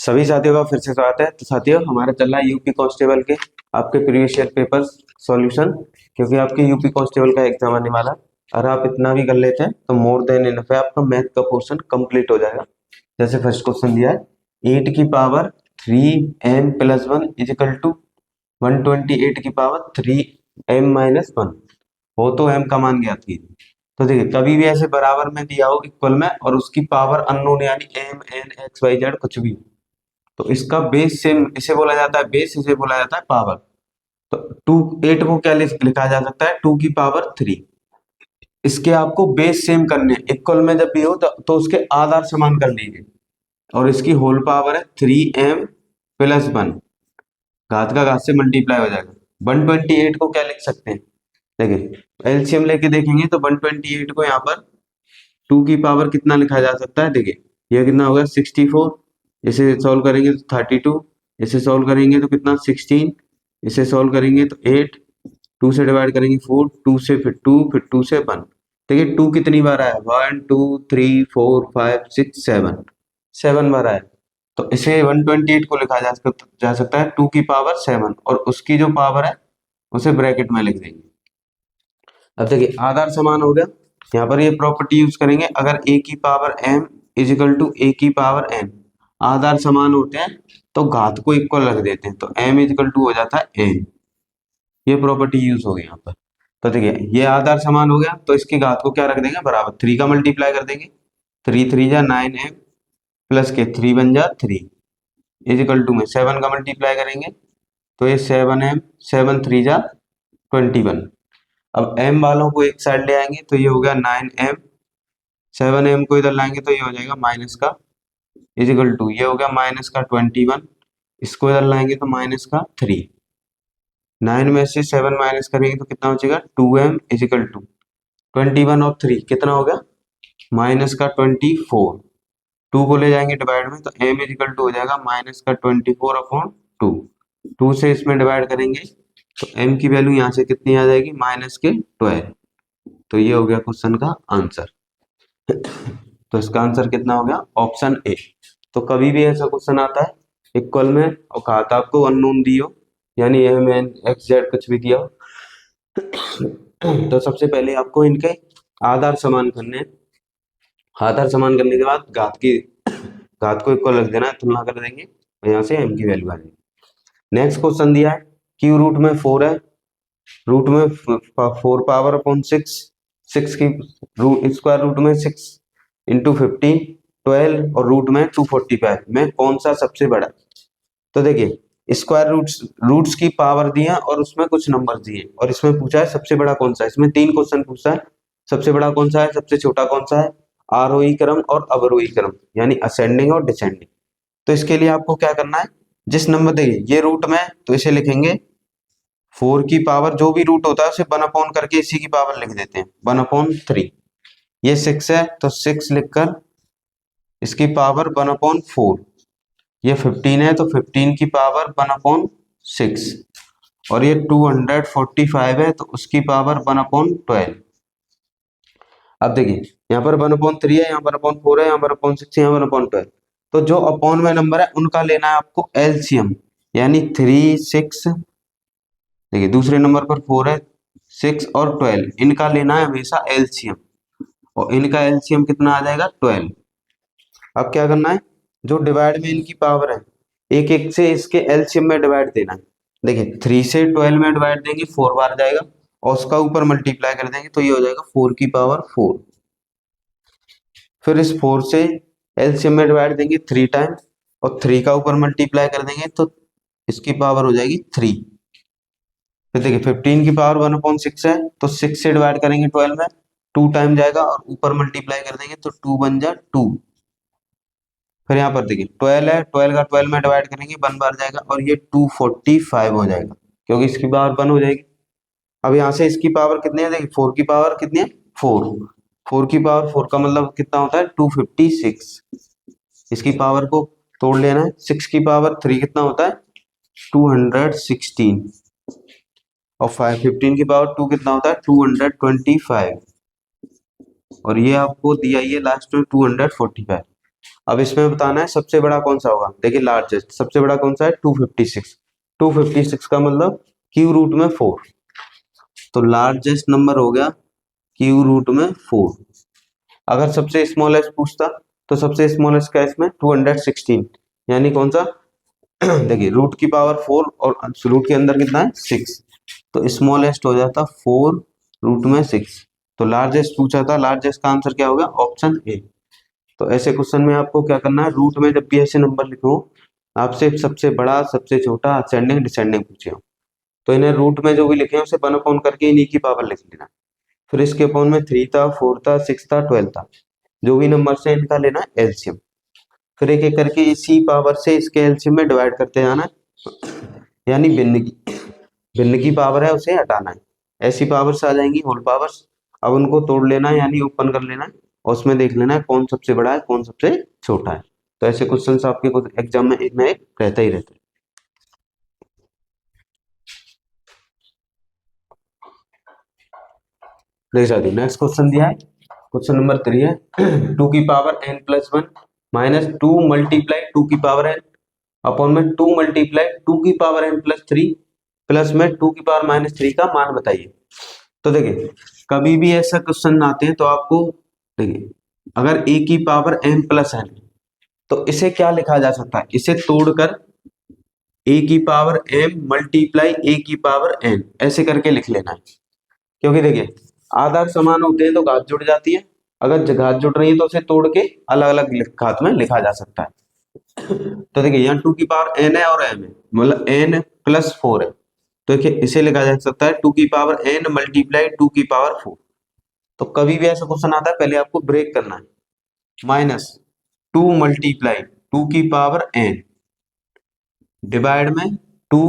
सभी साथियों का फिर से स्वागत है। तो साथियों हमारा चल रहा है यूपी कांस्टेबल के आपके प्रीवियस ईयर पेपर सॉल्यूशन, क्योंकि आपके यूपी कांस्टेबल का एग्जाम आने वाला है। अगर आप इतना भी कर लेते हैं तो मोर देन इनफ है, आपका मैथ का पोर्शन कंप्लीट हो जाएगा। जैसे फर्स्ट क्वेश्चन दिया है 8 की power 3m plus 1 is equal to 128 की पावर 3m-1 हो तो m का मान ज्ञात कीजिए। तो देखिए कभी भी ऐसे बराबर में दिया हो इक्वल में और उसकी पावर अननोन यानी m n x y z कुछ भी हो, तो इसका बेस सेम इसे बोला जाता है बेस, इसे बोला जाता है पावर। तो 8 को क्या लिखा जा सकता है 2 की पावर 3। इसके आपको बेस सेम करने इक्वल में जब भी हो तो उसके आधार समान कर लीजिए, और इसकी होल पावर है 3m प्लस 1, घात का घात से मल्टीप्लाई हो जाएगा। 128 को क्या लिख सकते हैं, देखिए एलसीएम लेके देखेंगे तो 128 को यहाँ पर 2 की पावर कितना लिखा जा सकता है, देखिए यह कितना होगा 64, इसे सॉल्व करेंगे तो 32, इसे सॉल्व करेंगे तो कितना 16, इसे सॉल्व करेंगे तो 8, 2 से डिवाइड करेंगे 4, 2 से फिर 2, फिर 2 से 1। देखिए 2 कितनी बार आया 1 2 3 4 5 6 7, 7 बार आया। तो इसे 128 को लिखा जा सकता है 2 की पावर 7, और उसकी जो पावर है उसे ब्रैकेट में लिख देंगे। अब देखिए आधार समान हो गया, यहाँ पर ये प्रॉपर्टी यूज करेंगे। अगर a की power m is equal to a की पावर n आधार समान होते हैं तो घात को इक्वल रख देते हैं, तो m इजिकल टू हो जाता है n। ये प्रॉपर्टी यूज हो गई यहाँ पर। तो देखिए ये आधार समान हो गया तो इसकी घात को क्या रख देंगे बराबर 3 का मल्टीप्लाई कर देंगे। 3 3 जा 9m प्लस के 3 बन जा 3 इजिकल टू में 7 का मल्टीप्लाई करेंगे तो ये 7m 7 3 जा 21। अब m वालों को एक साइड ले आएंगे तो ये हो गया 9m, 7m को इधर लाएंगे तो ये हो जाएगा माइनस का इजिकल टू, ये हो गया माइनस का 21, इसको इधर लाएंगे तो माइनस का 3। 9 में से 7 माइनस करेंगे तो कितना बचेगा 2m इजिकल टू 21 और 3 कितना हो गया माइनस का 24। 2 को ले जाएंगे डिवाइड में तो m इजिकल टू हो जाएगा माइनस का 24/2। 2 से इसमें डिवाइड करेंगे तो m की वैल्यू यहाँ से कितनी आ जाएगी माइनस के 12। तो ये हो गया क्वेश्चन का आंसर। तो इसका आंसर कितना हो गया ऑप्शन ए। तो कभी भी ऐसा क्वेश्चन आता है इक्वल में और कहा था आपको अननोन दी हो, यानी m n x z कुछ भी दिया हो, तो सबसे पहले आपको इनके आधार समान करने हैं। आधार समान करने के बाद घात को इक्वल रख देना है, तुलना कर देंगे और यहाँ से m की वैल्यू आ जाएगी। नेक्स्ट क्वेश्चन दिया है q रूट में 4 है, रूट में 4 पावर अपॉन 6, 6 की स्क्वायर रूट में 6 इंटू 15 12 और रूट में 245 में कौन सा सबसे बड़ा। तो देखिए स्क्वायर रूट्स की पावर दी है और उसमें कुछ नंबर दिए और इसमें पूछा है सबसे बड़ा कौन सा है। इसमें 3 क्वेश्चन पूछा है, सबसे बड़ा कौन सा है, सबसे छोटा कौन सा है, आरोही क्रम और अवरोही क्रम यानी असेंडिंग और डिसेंडिंग। तो इसके लिए आपको क्या करना है, जिस नंबर देखिए ये रूट में तो इसे लिखेंगे 4 की पावर जो भी रूट होता है उसे 1/, करके इसी की पावर लिख देते हैं 1/3। ये 6 है तो 6 लिखकर इसकी पावर 1/4। ये 15 है तो 15 की पावर 1/6, और ये 245 है तो उसकी पावर 1/12। अब देखिए यहाँ पर 1/3 है, यहाँ पर 1/4 है, यहाँ पर 1/6 है, यहाँ पर 1/12। तो जो अपॉन में नंबर है उनका लेना है आपको एलसीएम, यानी 3 6, देखिए दूसरे नंबर पर 4 है, 6 और 12, इनका लेना है हमेशा एलसीएम, और इनका एलसीएम कितना आ जाएगा 12। अब क्या करना है, जो डिवाइड में इनकी पावर है एक एक से इसके एलसीएम में डिवाइड देना है। देखिए 3 से 12 में डिवाइड देंगे 4 बार जाएगा और उसका ऊपर मल्टीप्लाई कर देंगे तो ये हो जाएगा 4 की पावर 4। फिर इस 4 से एलसीएम में डिवाइड देंगे 3 टाइम और 3 का ऊपर मल्टीप्लाई कर देंगे तो इसकी पावर हो जाएगी 3। फिर देखिए 15 की पावर 1/6 है तो 6 से डिवाइड करेंगे 12 में, 2 टाइम जाएगा और ऊपर मल्टीप्लाई कर देंगे तो 2 बन जा 2। फिर यहाँ पर देखिए 12 है, 12 का 12 में डिवाइड करेंगे 1 बार जाएगा और ये 245 हो जाएगा क्योंकि इसकी पावर 1 हो जाएगी। अब यहाँ से इसकी पावर कितनी है, देखिए 4 की पावर कितनी है 4, 4 की पावर 4 का मतलब कितना होता है 256। इसकी पावर को तोड़ लेना है, 6 की पावर 3 कितना होता है 216, और 15 की पावर 2 कितना होता है 225, और ये आपको दिया ही है लास्ट में 245। अब इसमें बताना है सबसे बड़ा कौन सा होगा। देखिए लार्जेस्ट सबसे बड़ा कौन सा है 256। 256 का मतलब क्यू रूट में 4, तो लार्जेस्ट नंबर हो गया क्यू रूट में 4। अगर सबसे स्मॉलेस्ट पूछता तो सबसे स्मॉलेस्ट का इसमें 216, यानी कौन सा देखिए रूट की पावर 4 और रूट के अंदर कितना है 6, तो स्मॉलेस्ट हो जाता 4 रूट में 6। तो लार्जेस्ट पूछा था, लार्जेस्ट का आंसर क्या होगा ऑप्शन ए। तो ऐसे क्वेश्चन में आपको क्या करना है, रूट में जब भी ऐसे नंबर लिखो आपसे सबसे बड़ा सबसे छोटा असेंडिंग डिसेंडिंग पूछे हो, तो इन्हें रूट में जो भी लिखे हैं उसे 1 अपॉन करके इन्हीं की पावर लिख लेना। फिर इसके अपॉन में 3 था, 4 था, 6 था, 12 था, जो भी नंबर से इनका लेना एलसीएम। फिर एक एक करके इसी पावर से इसके एलसीएम में डिवाइड करते जाना है, यानी भिन्न की पावर है उसे हटाना है। ऐसी पावर्स आ जाएंगी होल पावर्स, अब उनको तोड़ लेना है यानी ओपन कर लेना है और उसमें देख लेना है कौन सबसे बड़ा है कौन सबसे छोटा है। तो ऐसे क्वेश्चन आपके कुछ एग्जाम में एक ना एक रहता ही रहता है। देख सकते हो नेक्स्ट क्वेश्चन दिया है, क्वेश्चन नंबर 3 है 2 की power n plus 1 minus 2 multiply 2 की पावर n अपॉन में 2 मल्टीप्लाई 2 की पावर n प्लस 3 प्लस में 2 की पावर माइनस 3 का मान बताइए। तो देखिए कभी भी ऐसा क्वेश्चन आते हैं तो आपको देखिए अगर a की पावर m प्लस n तो इसे क्या लिखा जा सकता है, इसे तोड़कर a की पावर m मल्टीप्लाई a की पावर n ऐसे करके लिख लेना है। क्योंकि देखिए आधार समान होते हैं तो घात जुड़ जाती है, अगर घात जुड़ रही है तो उसे तोड़ के अलग अलग घात में लिखा जा सकता है। तो देखिए यहाँ 2 की पावर n है और m है, मतलब n प्लस 4 है, तो देखिए इसे लिखा जा सकता है 2 की पावर n मल्टीप्लाई 2 की पावर 4। तो कभी भी ऐसा क्वेश्चन आता है पहले आपको ब्रेक करना है, माइनस 2 मल्टीप्लाई 2 की पावर n डिवाइड में 2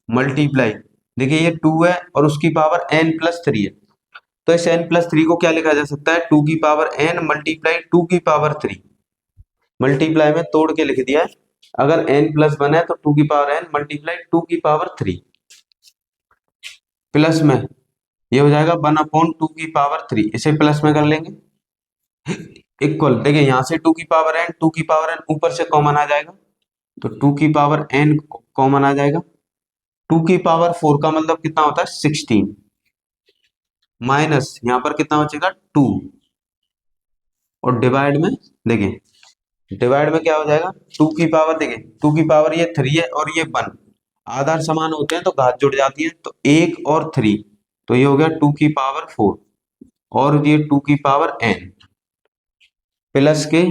मल्टीप्लाई, देखिए ये 2 है और उसकी पावर n प्लस 3 है, तो इस n प्लस 3 को क्या लिखा जा सकता है 2 की पावर n मल्टीप्लाई 2 की पावर 3। मल्टीप्लाई में तोड़ के लिख दिया है, अगर n प्लस 1 है तो 2 की पावर n मल्टीप्लाई 2 की पावर 3 प्लस में ये हो जाएगा 1 अपॉन 2 की पावर 3, इसे प्लस में कर लेंगे इक्वल, देखिए यहाँ से 2 की पावर n 2 की पावर n ऊपर से कॉमन आ जाएगा, तो 2 की पावर n कॉमन आ जाएगा। 2 की पावर 4 का मतलब कितना होता है 16, माइनस यहाँ पर कितना बचेगा 2 और डिवाइड में देखिए डिवाइड में क्या हो जाएगा 2 की पावर, देखिए 2 की पावर ये 3 है और ये 1, आधार समान होते हैं तो घात जुड़ जाती है, तो 1 और 3, तो ये हो गया 2 की पावर 4 और ये 2 की पावर n प्लस के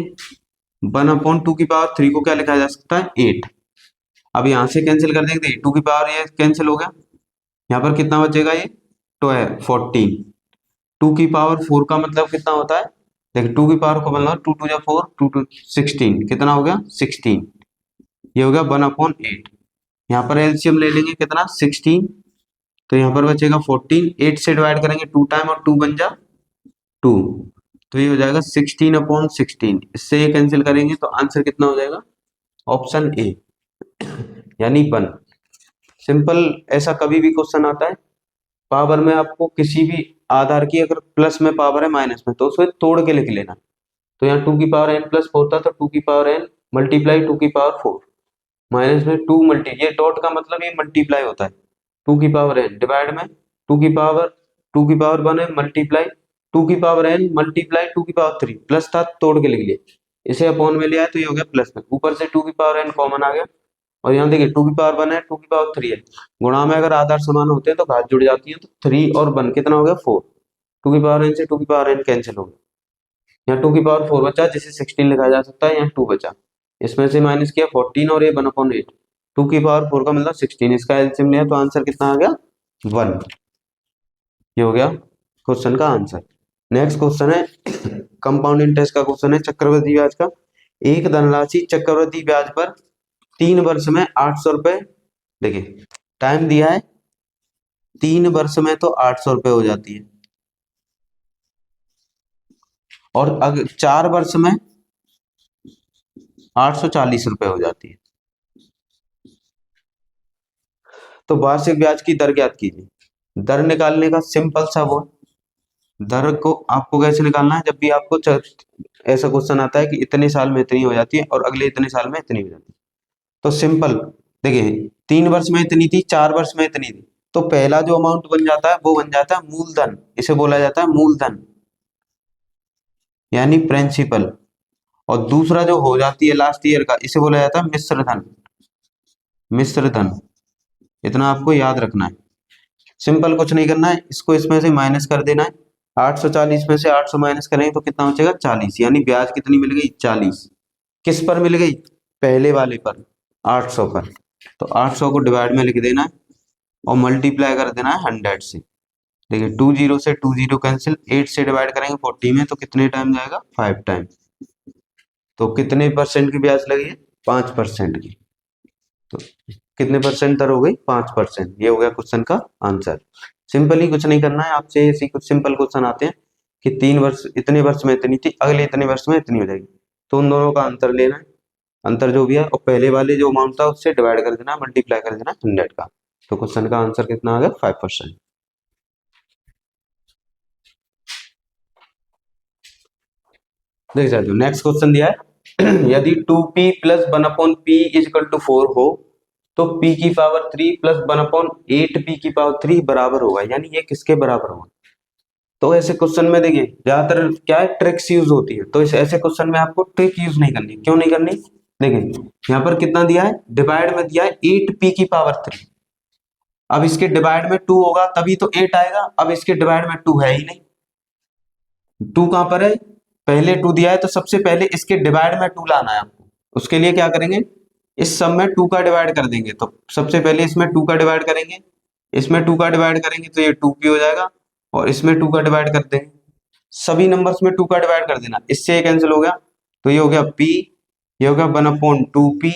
1 अपॉन 2 की पावर 3 को क्या लिखा जा सकता है 8। अब यहाँ से कैंसिल कर देंगे, 2 की पावर ये कैंसिल हो गया, यहाँ पर कितना बचेगा ये 12 14। 2 की पावर 4 का मतलब कितना होता है, देखिए 2 की पावर को मतलब 2 टू जा 4 2 टू 16, कितना हो गया 16, ये हो गया 1 अपॉन 8। यहाँ पर एलसीएम ले लेंगे कितना 16, तो यहाँ पर बचेगा 14, 8 से डिवाइड करेंगे 2 टाइम और 2 बन जा 2, तो ये हो जाएगा 16 अपॉन 16, इससे ये कैंसिल करेंगे तो आंसर कितना हो जाएगा ऑप्शन ए यानी 1। सिंपल, ऐसा कभी भी क्वेश्चन आता है पावर में आपको किसी भी आधार की अगर प्लस में पावर है माइनस में तो उसे तोड़ के लिख लेना। तो यहाँ 2 की पावर n प्लस 4 था तो 2 की पावर n मल्टीप्लाई 2 की पावर 4 माइनस में 2 मल्टी, ये डॉट का मतलब ये मल्टीप्लाई होता है, 2 की पावर n डिवाइड में 2 की पावर 1 है मल्टीप्लाई 2 की पावर n मल्टीप्लाई 2 की पावर 3 प्लस था तोड़ के लिख लिया, इसे अपॉन में लिया है तो ये हो गया प्लस में, ऊपर से 2 की पावर n कॉमन आ गया और यहाँ देखिए 2 की पावर 1 है 2 की पावर 3 है, गुणा में अगर आधार समान होते हैं तो घात जुड़ जाती है, तो 3 और 1 कितना हो गया 4, 2 की पावर n से 2 की पावर n कैंसिल हो गया, यहाँ 2 की पावर 4 बचा जिसे 16 लिखा जा सकता है, यहाँ 2 बचा, इसमें से माइनस किया 14 और ये 1 अपॉन 8, 2 की पावर 4 का मतलब 16, इसका एलसीएम लिया तो आंसर कितना आ गया 1, ये हो गया क्वेश्चन का आंसर। नेक्स्ट क्वेश्चन है कंपाउंड इंटरेस्ट का क्वेश्चन है, चक्रवृद्धि ब्याज का। एक धनराशि चक्रवृद्धि ब्याज पर 3 वर्ष में 800 रुपए, देखिए टाइम दिया है 3 वर्ष में तो 800 रुपए हो जाती है, और अगर 4 वर्ष में 840 रुपए हो जाती है, तो वार्षिक ब्याज की दर ज्ञात कीजिए। दर निकालने का सिंपल सा वो दर को आपको कैसे निकालना है, जब भी आपको ऐसा क्वेश्चन आता है कि इतने साल में इतनी हो जाती है और अगले इतने साल में इतनी हो जाती है, तो सिंपल देखिए 3 वर्ष में इतनी थी, 4 वर्ष में इतनी थी, तो पहला जो अमाउंट बन जाता है वो बन जाता है मूलधन, इसे बोला जाता है मूलधन यानी प्रिंसिपल। और दूसरा जो हो जाती है लास्ट ईयर का, इसे बोला जाता है मिश्र धन, मिश्र धन। इतना आपको याद रखना है। सिंपल कुछ नहीं करना है, इसको इसमें से माइनस कर देना है। 840 में से 800 माइनस करेंगे तो कितना बचेगा 40, यानी ब्याज कितनी मिल गई 40। किस पर मिल गई, पहले वाले पर 800 पर। तो 800 को डिवाइड में लिख देना है और मल्टीप्लाई कर देना है 100 से। देखिए 20 से 20 कैंसिल, 8 से डिवाइड करेंगे 40 में तो कितने टाइम जाएगा 5 टाइम। तो कितने परसेंट की ब्याज लगी है 5% की। तो कितने परसेंट दर हो गई 5%। ये हो गया क्वेश्चन का आंसर। सिंपल ही कुछ नहीं करना है, आपसे ऐसे कुछ सिंपल क्वेश्चन आते हैं कि 3 वर्ष इतने वर्ष में इतनी थी, अगले इतने वर्ष में इतनी हो जाएगी, तो उन दोनों का अंतर लेना है, अंतर जो भी है, और पहले वाले जो अमाउंट था उससे डिवाइड कर देना, मल्टीप्लाई कर देना 100 का। तो क्वेश्चन का आंसर कितना आ गया 5%। देख सकते हो नेक्स्ट क्वेश्चन दिया है यदि 2p plus 1/p is equal to 4 हो तो p की पावर 3 प्लस 1/8p की पावर 3 बराबर होगा, यानी ये किसके बराबर होगा। तो ऐसे क्वेश्चन में देखिए ज्यादातर क्या है ट्रिक्स यूज होती है, तो इस ऐसे क्वेश्चन में आपको ट्रिक यूज नहीं करनी। क्यों नहीं करनी, देखिए यहाँ पर कितना दिया है, डिवाइड में दिया है 8p की पावर 3। अब इसके डिवाइड में 2 होगा तभी तो 8 आएगा, अब इसके डिवाइड में 2 है ही नहीं, 2 कहां पर है, पहले 2 दिया है तो सबसे पहले इसके डिवाइड में 2 लाना है आपको। उसके लिए क्या करेंगे, इस सब में 2 का डिवाइड कर देंगे, तो सबसे पहले इसमें 2 का डिवाइड करेंगे, इसमें 2 का डिवाइड करेंगे तो ये 2p हो जाएगा, और इसमें 2 का डिवाइड कर देंगे, सभी नंबर्स में 2 का डिवाइड कर देना, इससे ये कैंसिल हो गया, तो ये हो गया p, ये हो गया 1/2p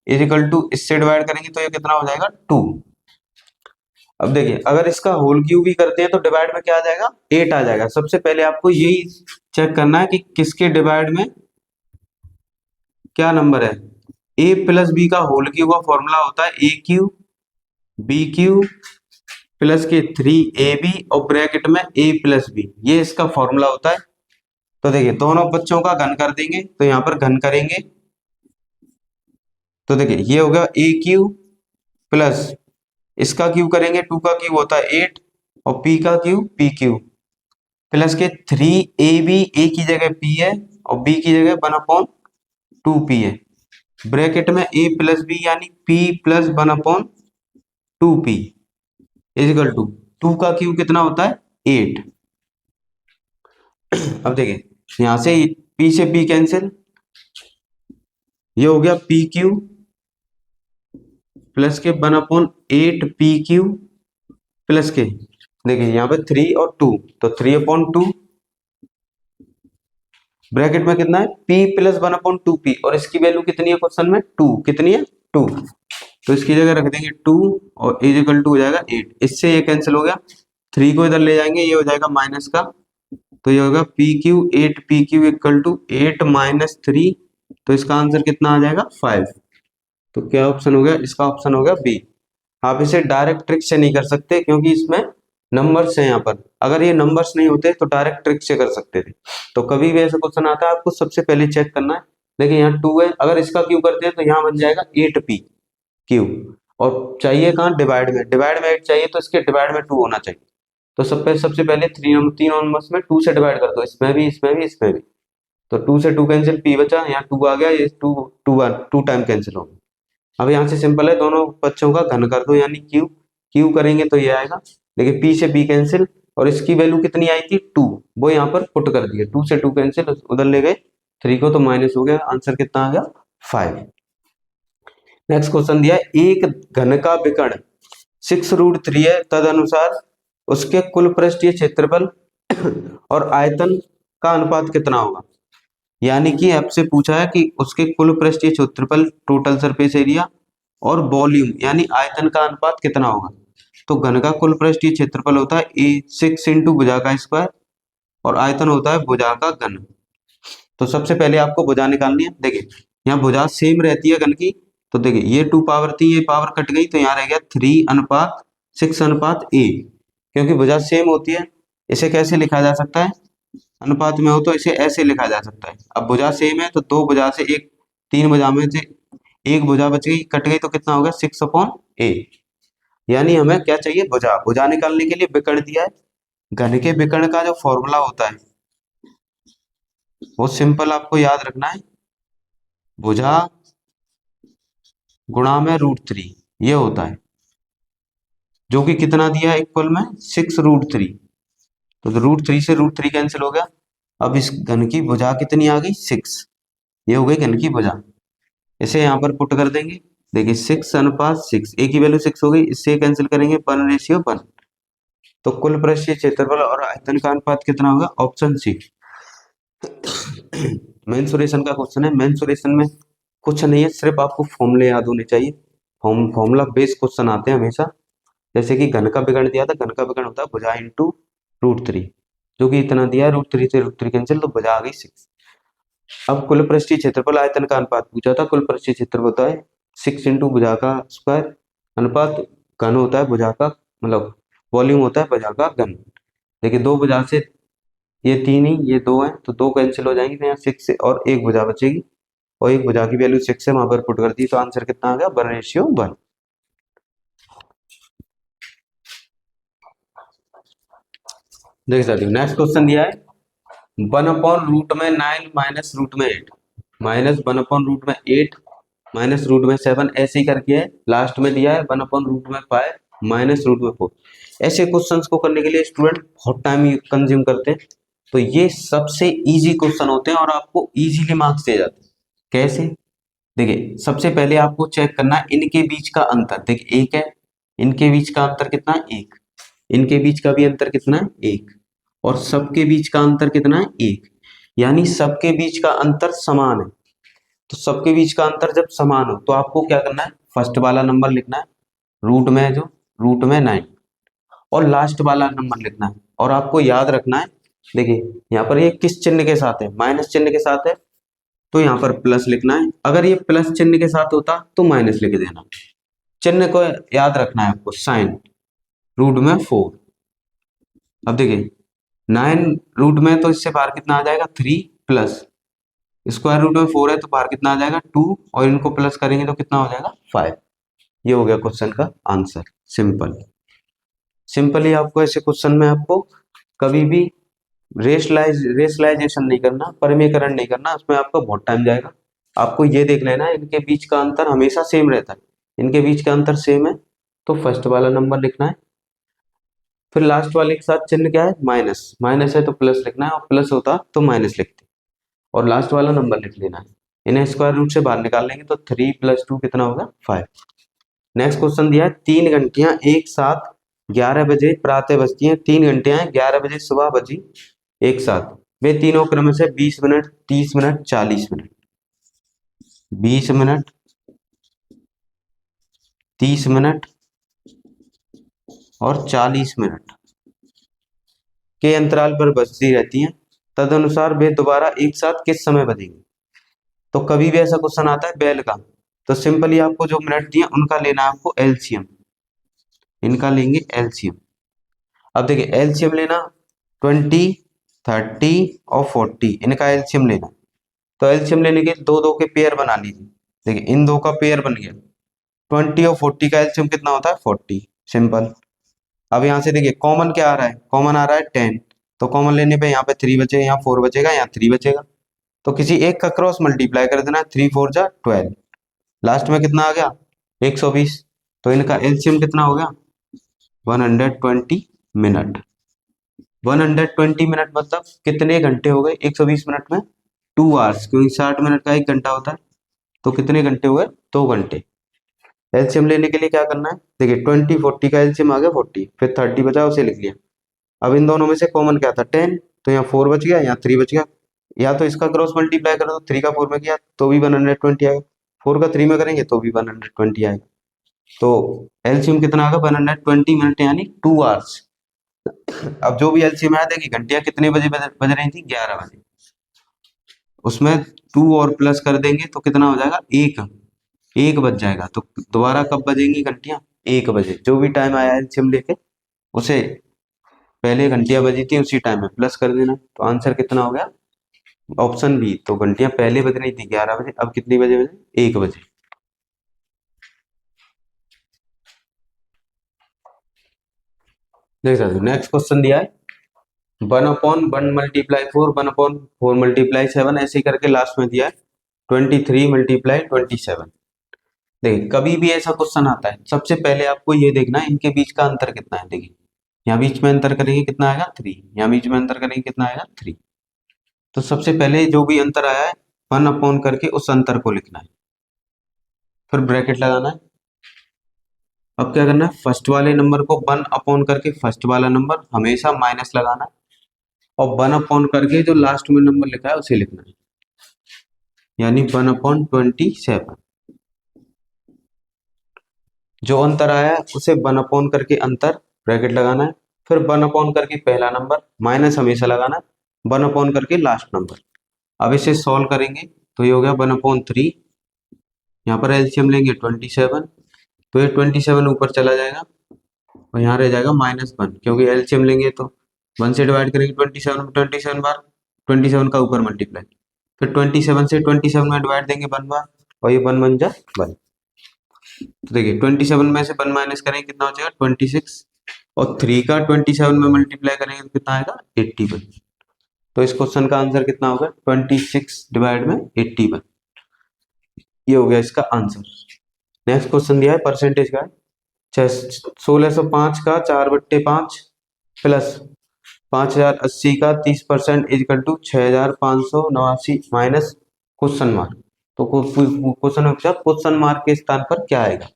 इज इक्वल टू, इससे डिवाइड करेंगे तो ये कितना हो जाएगा 2। अब देखिए अगर इसका होल क्यूब भी करते हैं तो डिवाइड में क्या आ जाएगा 8 आ जाएगा। सबसे पहले आपको यही चेक करना है कि किसके डिवाइड में क्या नंबर है। a प्लस बी का होल क्यूब का फॉर्मूला होता है ए क्यू बी क्यू प्लस के 3ab और ब्रैकेट में a प्लस बी, ये इसका फॉर्मूला होता है। तो देखिए दोनों बच्चों का घन कर देंगे, तो यहाँ पर घन करेंगे तो देखिए ये हो गया ए क्यू प्लस इसका क्यू करेंगे, 2 का क्यू होता है 8 और p का क्यू पी क्यू प्लस के 3ab, a की जगह p है और b की जगह 1/2p है, ब्रैकेट में a प्लस बी यानी p plus 1/2p is equal to 2 का क्यू कितना होता है 8। अब देखिए यहां से p से p कैंसिल, ये हो गया पी क्यू प्लस के 1/8pq प्लस के, देखिए यहाँ पे 3 और 2, तो 3/2 ब्रैकेट में कितना है p प्लस 1/2p, और इसकी वैल्यू कितनी है क्वेश्चन में 2, कितनी है 2, तो इसकी जगह रख देंगे 2 और इज इक्वल टू हो जाएगा 8। इससे ये कैंसिल हो गया, 3 को इधर ले जाएंगे, ये हो जाएगा माइनस का, तो ये होगा pq 8pq equal to 8 minus 3, तो इसका आंसर कितना आ जाएगा 5। तो क्या ऑप्शन हो गया, इसका ऑप्शन हो गया बी। आप इसे डायरेक्ट ट्रिक से नहीं कर सकते क्योंकि इसमें नंबर्स हैं यहाँ पर, अगर ये नंबर्स नहीं होते तो डायरेक्ट ट्रिक से कर सकते थे। तो कभी भी ऐसा क्वेश्चन आता है आपको सबसे पहले चेक करना है, देखिए यहाँ 2 है, अगर इसका क्यू करते हैं तो यहाँ बन जाएगा 8p क्यू, और चाहिए कहाँ डिवाइड में, डिवाइड में 8 चाहिए तो इसके डिवाइड में 2 होना चाहिए। तो सबसे पहले तीनों नंबर्स में 2 से डिवाइड कर दो, इसमें भी इसमें भी इसमें भी, तो 2 से 2 कैंसिल, p बचा, यहाँ 2 आ गया, ये 2 टाइम कैंसिल हो गया। अब यहाँ से सिंपल है, दोनों बच्चों का घन कर दो यानी क्यू करेंगे तो ये आएगा, देखिए p से p कैंसिल, और इसकी वैल्यू कितनी आई थी 2, वो यहाँ पर पुट कर दिए, 2 से 2 कैंसिल, उधर ले गए 3 को तो माइनस हो गया, आंसर कितना आ गया 5। नेक्स्ट क्वेश्चन दिया है एक घन का विकर्ण 6√3 है, तदनुसार उसके कुल पृष्ठीय क्षेत्रफल और आयतन का अनुपात कितना होगा। यानी कि आपसे पूछा है कि उसके कुल पृष्ठीय क्षेत्रफल टोटल सरफेस एरिया और वॉल्यूम यानी आयतन का अनुपात कितना होगा। तो घन का कुल पृष्ठीय क्षेत्रफल होता है ए 6 इंटू भुजा का स्क्वायर और आयतन होता है भुजा का घन। तो सबसे पहले आपको भुजा निकालनी है, देखिए यहाँ भुजा सेम रहती है घन की, तो देखिए ये 2 पावर थी, ये पावर कट गई, तो यहाँ रह गया 3:6:a, क्योंकि भुजा सेम होती है इसे कैसे लिखा जा सकता है, अनुपात में हो तो इसे ऐसे लिखा जा सकता है। अब भुजा सेम है तो दो भुजा से एक, तीन भुजा में से एक भुजा बच गई, कट गई, तो कितना हो गया 6/8। यानी हमें क्या चाहिए, भुजा। भुजा निकालने के लिए विकर्ण दिया है। घन के विकर्ण का जो फॉर्मूला होता है वो सिंपल आपको याद रखना है, भुजा गुणा में √3 ये होता है, जो कि कितना दिया है इक्वल में 6√3। तो √3 से √3 कैंसिल हो गया। अब इस घन की भुजा कितनी आ गई 6, ये हो गई घन की भुजा। इसे यहाँ पर पुट कर देंगे। देखिए 6:6, ए की वैल्यू 6 हो गई, इससे कैंसिल करेंगे 1:1। तो कुल पृष्ठीय क्षेत्रफल और आयतन का अनुपात कितना होगा, ऑप्शन सी। मेंसुरेशन का क्वेश्चन है। मेंसुरेशन में कुछ नहीं है, सिर्फ आपको फॉर्मूले याद होने चाहिए। फॉर्मूला बेस्ड क्वेश्चन आते हैं हमेशा। जैसे कि घन का विकर्ण दिया था, घन का विकर्ण होता है भुजा इंटू √3, जो कि इतना दिया है, √3 से √3 कैंसिल, तो भुजा आ गई 6। अब कुल पृष्ठीय क्षेत्रफल आयतन का अनुपात पूछा था। कुल पृष्ठीय क्षेत्रफल होता है 6 इंटू भुजा का स्क्वायर, अनुपात घन होता है भुजा का, मतलब वॉल्यूम होता है भुजा का घन। देखिए दो भुजा से ये 3 ही, ये 2 है, तो 2 कैंसिल हो जाएंगे, तो यहाँ 6 से और एक भुजा बचेगी, और एक भुजा की वैल्यू 6 है, वहां पर पुट कर दी, तो आंसर कितना आ गया 1:1। देख सकते हो नेक्स्ट क्वेश्चन दिया है 1/√9 माइनस √8, माइनस 1/√8 माइनस √7, ऐसे ही करके है। लास्ट में दिया है 1/√5 माइनस √4। ऐसे क्वेश्चंस को करने के लिए स्टूडेंट बहुत टाइम कंज्यूम करते हैं, तो ये सबसे इजी क्वेश्चन होते हैं और आपको इजीली मार्क्स दिए जाते हैं। कैसे, देखिए सबसे पहले आपको चेक करना है इनके बीच का अंतर। देखिए एक है, इनके बीच का अंतर कितना है, एक, इनके बीच का भी अंतर कितना है, एक, और सबके बीच का अंतर कितना है, एक। यानी सबके बीच का अंतर समान है। तो सबके बीच का अंतर जब समान हो तो आपको क्या करना है, फर्स्ट वाला नंबर लिखना है, रूट में जो रूट में 9, और लास्ट वाला नंबर लिखना है। और आपको याद रखना है, देखिए यहाँ पर ये किस चिन्ह के साथ है, माइनस चिन्ह के साथ है, तो यहाँ पर प्लस लिखना है। अगर ये प्लस चिन्ह के साथ होता तो माइनस लिख देना। चिन्ह को याद रखना है आपको, साइन √4। अब देखिए 9 रूट में, तो इससे बाहर कितना आ जाएगा 3, प्लस स्क्वायर रूट में 4 है तो बाहर कितना आ जाएगा 2, और इनको प्लस करेंगे तो कितना हो जाएगा 5। ये हो गया क्वेश्चन का आंसर। सिंपल, सिंपली आपको ऐसे क्वेश्चन में आपको कभी भी रेशलाइजेशन नहीं करना, परिमेयकरण नहीं करना, उसमें आपका बहुत टाइम जाएगा। आपको ये देख लेना है इनके बीच का अंतर हमेशा सेम रहता है, इनके बीच का अंतर सेम है, तो फर्स्ट वाला नंबर लिखना है। फिर लास्ट वाले के साथ चिन्ह क्या है, माइनस, माइनस है तो प्लस लिखना है, और प्लस होता तो माइनस लिखते, और लास्ट वाला नंबर लिख लेना है। इन्हें स्क्वायर रूट से बाहर निकाल लेंगे तो 3 + 2 कितना होगा 5। नेक्स्ट क्वेश्चन दिया है 3 घंटियां एक साथ 11 बजे प्रातः बजती हैं। 3 घंटियां 11 बजे सुबह बजी एक साथ, वे तीनों क्रम से 20 minute, 30 minute, 40 minute, 20 minute, 30 minute और 40 मिनट के अंतराल पर बजती रहती हैं। तदनुसार वे दोबारा एक साथ किस समय बजेंगी। तो कभी भी ऐसा क्वेश्चन आता है बेल का, तो सिंपली आपको जो मिनट दिए उनका लेना है आपको एलसीएम, इनका लेंगे एलसीएम। अब देखिए एलसीएम लेना 20, 30 और 40, इनका एलसीएम लेना। तो एलसीएम लेने के दो दो के पेयर बना लीजिए। देखिए इन दो का पेयर बन गया, 20 और 40 का एलसीएम कितना होता है 40, सिंपल। अब यहाँ से देखिए कॉमन क्या आ रहा है, कॉमन आ रहा है 10, तो कॉमन लेने पे यहाँ पे 3 बचेगा, यहाँ 4 बचेगा, यहाँ 3 बचेगा, तो किसी एक का क्रॉस मल्टीप्लाई कर देना, 3 4 जा 12, लास्ट में कितना आ गया 120। तो इनका एलसीएम कितना हो गया 120 मिनट। 120 मिनट मतलब कितने घंटे हो गए 120 मिनट में, 2 आवर्स, क्योंकि 60 मिनट का 1 घंटा होता है, तो कितने घंटे हो गए 2 घंटे। एलसीएम लेने के लिए क्या करना है, देखिए 20 40 का एलसीएम आ गया 40, फिर 30 बचा उसे लिख लिया। अब इन दोनों में से कॉमन क्या था 10, तो यहाँ 4 बच गया, यहाँ 3 बच गया, या तो इसका क्रॉस मल्टीप्लाई करो, 3 का 4 में किया तो भी 120 आएगा, 4 का 3 में करेंगे तो भी 120 आएगा। तो एलसीएम कितना आएगा 120 मिनट यानी 2 आवर्स। अब जो भी एलसीएम आया, देखिए घंटियां कितने बजे बज रही थी 11 बजे, उसमें 2 और प्लस कर देंगे तो कितना हो जाएगा 1 बज जाएगा। तो दोबारा कब बजेंगी घंटियां 1 बजे, जो भी टाइम आया एलसीएम लेके उसे पहले घंटियां बजी थी उसी टाइम में प्लस कर देना, तो आंसर कितना हो गया ऑप्शन बी। तो घंटियां पहले बज रही थी 11 बजे, अब कितनी बजे बजे 1 बजे। देख सकते हो नेक्स्ट क्वेश्चन दिया है 1/1 × 4 1/4 ऐसे ही करके लास्ट में दिया है 23 × 27। देखिए कभी भी ऐसा क्वेश्चन आता है सबसे पहले आपको ये देखना है इनके बीच का अंतर कितना है। देखिए यहाँ बीच में अंतर करेंगे कितना आएगा 3, यहाँ बीच में अंतर करेंगे कितना आएगा 3। तो सबसे पहले जो भी अंतर आया है 1 करके उस अंतर को लिखना है, फिर ब्रैकेट लगाना है। अब क्या करना है फर्स्ट वाले नंबर को 1 करके फर्स्ट वाला नंबर हमेशा माइनस लगाना है, और 1 करके जो लास्ट में नंबर लिखा है उसे लिखना है, यानी 1/27। जो अंतर आया है उसे 1 करके अंतर ब्रैकेट लगाना है, फिर 1 करके पहला नंबर माइनस हमेशा लगाना है, 1 करके लास्ट नंबर। अब इसे सॉल्व करेंगे तो ये हो गया 1/3। यहाँ पर एलसीएम लेंगे 27, तो ये 27 ऊपर चला जाएगा और यहाँ रह जाएगा -1, क्योंकि एलसीएम लेंगे तो 1 से डिवाइड करेंगे 27 बार, 27 का ऊपर मल्टीप्लाई, फिर 27 से 27 में डिवाइड देंगे 1 बार, और ये 1 1 जा 1। तो देखिए 27 में से 1 माइनस करेंगे कितना हो जाएगा 26, और 3 का 27 में मल्टीप्लाई करेंगे तो कितना आएगा 81। तो इस क्वेश्चन का आंसर कितना होगा 26 डिवाइड में 81। ये हो गया इसका आंसर। नेक्स्ट क्वेश्चन दिया है परसेंटेज का 1605 का 4/5 प्लस 5080 का 30% is equal to 6589 minus question mark. तो क्वेश्चन में पूछा क्वेश्चन मार्क के स्थान पर क्या आएगा।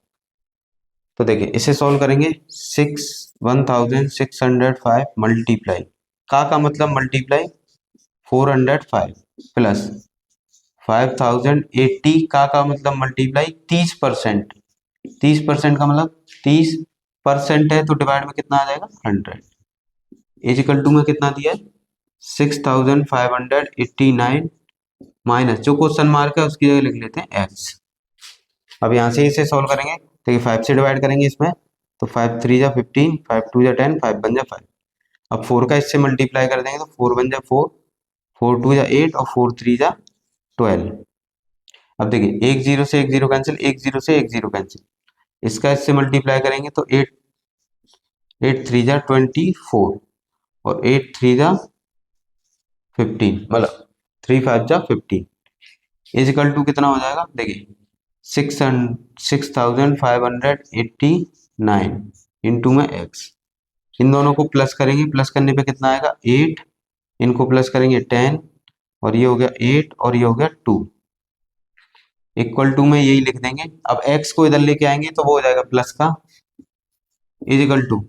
तो देखिए इसे सॉल्व करेंगे 1605 मल्टीप्लाई का मतलब मल्टीप्लाई 405 प्लस 5080 का मतलब मल्टीप्लाई 30%। 30% का मतलब 30% है तो डिवाइड में कितना आ जाएगा 100। इजिकल टू में कितना दिया है 6589 माइनस जो क्वेश्चन मार्क है उसकी जगह लिख लेते हैं x। अब यहाँ से इसे सॉल्व करेंगे तो ये 5 से डिवाइड करेंगे इसमें, तो 5 3 जा 15, 5 2 जा 10, 5 1 जा 5। अब 4 का इससे मल्टीप्लाई कर देंगे तो 4 1 जा 4, 4 2 जा 8 और 4 3 जा 12। अब देखिए 1 0 से 1 0 कैंसिल, 1 0 से 1 0 कैंसिल, इसका इससे मल्टीप्लाई करेंगे तो 8 3 जा 24 और 8 3 जा 15, मतलब 3 5 जा 15 इजिकल टू कितना हो जाएगा देखिए 6589 इंटू में x। इन दोनों को प्लस करेंगे, प्लस करने पे कितना आएगा 8, इनको प्लस करेंगे 10, और ये हो गया 8 और ये हो गया 2, इक्वल टू में यही लिख देंगे। अब x को इधर लेके आएंगे तो वो हो जाएगा प्लस का इजिकल टू,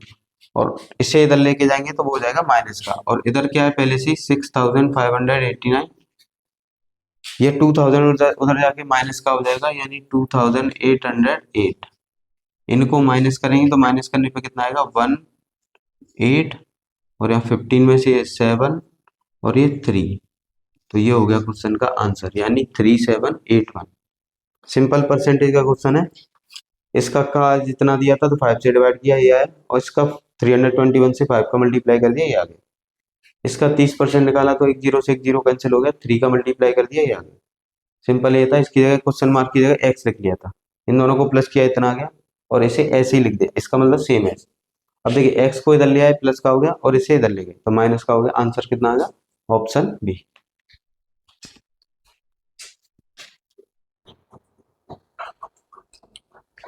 और इसे इधर लेके जाएंगे तो वो हो जाएगा माइनस का, और इधर क्या है पहले से 6589, ये 2000 उधर जाके माइनस का हो जाएगा यानी 2808। इनको माइनस करेंगे तो माइनस करने पे कितना आएगा 1 8, और यहाँ 15 में से 7 और ये 3। तो ये हो गया क्वेश्चन का आंसर यानी 3781। सिंपल परसेंटेज का क्वेश्चन है। इसका का जितना दिया था तो 5 से डिवाइड किया ये आया, और इसका 321 से 5 का मल्टीप्लाई कर दिया ये आ गया। इसका 30% निकाला तो 1 0 से 1 0 कैंसिल हो गया, 3 का मल्टीप्लाई कर दिया ये आ गया। सिंपल ये था, इसकी जगह क्वेश्चन मार्क की जगह x लिख लिया था, इन दोनों को प्लस किया इतना आ गया, और इसे ऐसे ही लिख दिया, इसका मतलब सेम है। अब देखिए x को इधर ले आए प्लस का हो गया, और इसे इधर ले गए तो माइनस का हो गया। आंसर कितना आ गया ऑप्शन बी।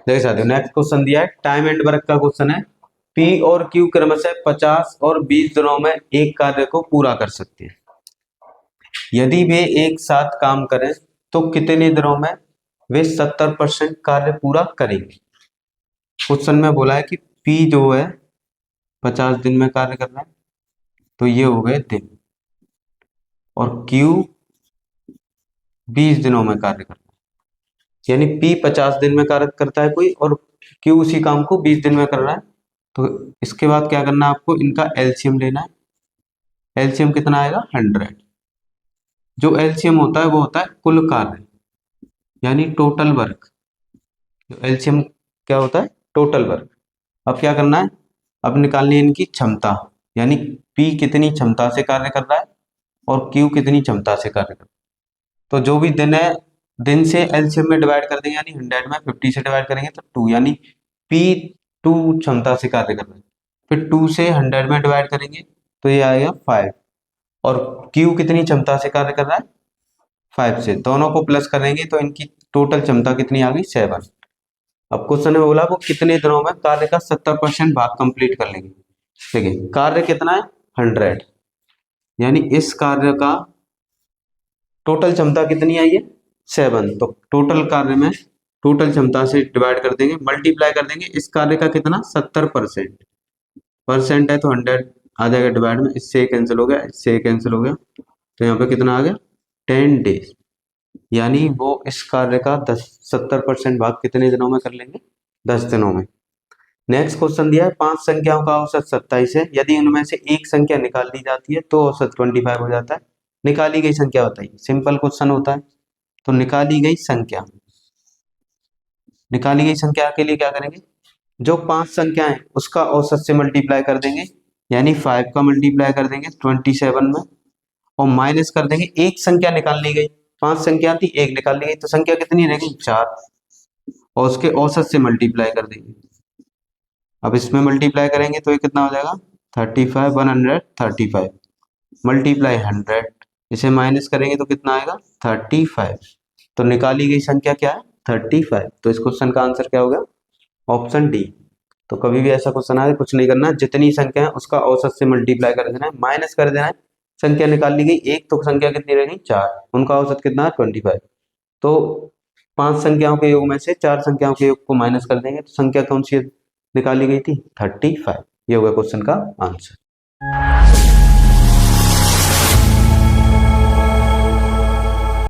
देख सकते हो नेक्स्ट क्वेश्चन दिया है टाइम एंड वर्क का क्वेश्चन है। P और Q क्रमशः 50 और 20 दिनों में एक कार्य को पूरा कर सकते हैं। यदि वे एक साथ काम करें तो कितने दिनों में वे 70% कार्य पूरा करेंगे। क्वेश्चन में बोला है कि P जो है 50 दिन में कार्य कर रहा है, तो ये हो गए दिन, और Q 20 दिनों में कार्य कर रहा है, यानी P 50 दिन में कार्य करता है कोई, और Q उसी काम को 20 दिन में कर रहा है। तो इसके बाद क्या करना है आपको, इनका एलसीएम लेना है। एलसीएम कितना आएगा 100। जो एलसीएम होता है वो होता है कुल कार्य यानी टोटल वर्क। जो एलसीएम क्या होता है टोटल वर्क। अब क्या करना है, अब निकालनी है इनकी क्षमता। यानी P कितनी क्षमता से कार्य कर रहा है और Q कितनी क्षमता से कार्य कर रहा है। तो जो भी दिन है, दिन से एलसीएम में डिवाइड कर देंगे, यानी 100 में 50 से डिवाइड करेंगे तो 2, यानी P 2 क्षमता से कार्य कर रहा है। फिर 2 से 100 में डिवाइड करेंगे तो ये आएगा 5, और Q कितनी क्षमता से कार्य कर रहा है, 5 से। दोनों को प्लस करेंगे तो इनकी टोटल क्षमता कितनी आ गई, 7। अब क्वेश्चन में बोला वो कितने दिनों में कार्य का 70% भाग कंप्लीट कर लेंगे। देखिए कार्य कितना है, 100, यानी इस कार्य का टोटल क्षमता कितनी आई है, 7। तो टोटल कार्य में टोटल क्षमता से डिवाइड कर देंगे, मल्टीप्लाई कर देंगे, इस कार्य का कितना 70%, परसेंट है तो 100 आ जाएगा डिवाइड में, इससे कैंसिल हो गया, इससे कैंसिल हो गया, तो यहाँ पे कितना आ गया 10 डेज। यानी वो इस कार्य का 70% भाग कितने दिनों में कर लेंगे, 10 दिनों में। नेक्स्ट क्वेश्चन दिया है 5 संख्याओं का औसत 27 है, यदि उनमें से एक संख्या निकाल ली जाती है तो औसत 25 हो जाता है। निकाली गई संख्या बताइए, सिंपल क्वेश्चन होता है। तो निकाली गई संख्या के लिए क्या करेंगे, जो 5 संख्या है उसका औसत से मल्टीप्लाई कर देंगे, यानी 5 का मल्टीप्लाई कर देंगे 27 में, और माइनस कर देंगे एक संख्या निकाल ली गई, 5 संख्या थी, एक निकाल ली गई, तो संख्या कितनी रह गई 4, और उसके औसत से मल्टीप्लाई कर देंगे। अब इसमें मल्टीप्लाई करेंगे तो ये कितना हो जाएगा 35, 135 मल्टीप्लाई 100, इसे माइनस करेंगे तो कितना आएगा 35। तो निकाली गई संख्या क्या है 35। तो इस क्वेश्चन का आंसर क्या होगा, ऑप्शन डी। तो कभी भी ऐसा क्वेश्चन आए कुछ नहीं करना, जितनी संख्या है उसका औसत से मल्टीप्लाई कर देना है, माइनस कर देना है, संख्या निकाल ली गई एक, तो संख्या कितनी रह गई 4, उनका औसत कितना है 25। तो 5 संख्याओं के योग में से 4 संख्याओं के योग को माइनस कर देंगे, तो संख्या कौन सी निकाली गई थी 35। ये होगा क्वेश्चन का आंसर।